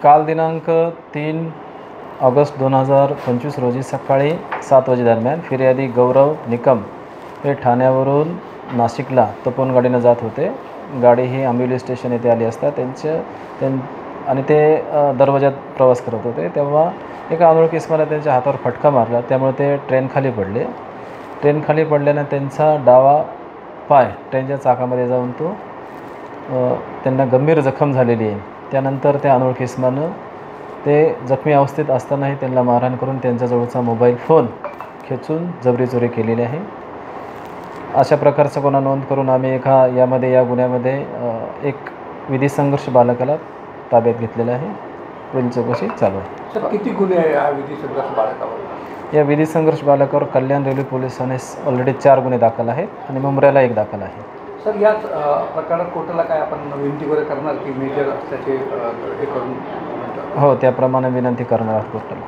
काल दिनांक 3 ऑगस्ट 2025 रोजी सकाळी 7 वाजे दरम्यान फिर्यादी गौरव निकम हे ठाण्यावरून नाशिकला तपोवन गाडीनं जात होते. गाडी ही आंबिवली स्टेशन येथे आली असता आणि ते दरवाजात प्रवास करत होते. तेव्हा एका अनोळखी इसमाला त्यांच्या हातावर फटका मारला. त्यामुळे ते ट्रेनखाली पडले. ट्रेनखाली पडल्यानं त्यांचा डावा पाय ट्रेनच्या चाकामध्ये जाऊन त्यांना गंभीर जखम झालेली आहे. त्यानंतर त्या अनोळखी इसमानं ते जखमी अवस्थेत असतानाही त्यांना मारहाण करून त्यांच्याजवळचा मोबाईल फोन खेचून जबरी चोरी केलेली आहे. अशा प्रकारचा गुन्हा नोंद करून आम्ही या गुन्ह्यामध्ये एक विधी संघर्ष बालकाला ताब्यात घेतलेला आहे. पुढील चौकशी चालू आहे. सर, किती गुन्हे आहे या विधी संघर्ष बालकावर? या विधी संघर्ष बालकावर कल्याण रेल्वे पोलीस ठाणे ऑलरेडी 4 गुन्हे दाखल आहेत आणि मुंब्र्याला 1 दाखल आहे. सर, याच प्रकरणात कोर्टाला काय आपण विनंती वगैरे करणार की मेजर असल्याचे हे करून? हो, त्याप्रमाणे विनंती करणार आहोत कोर्टाला.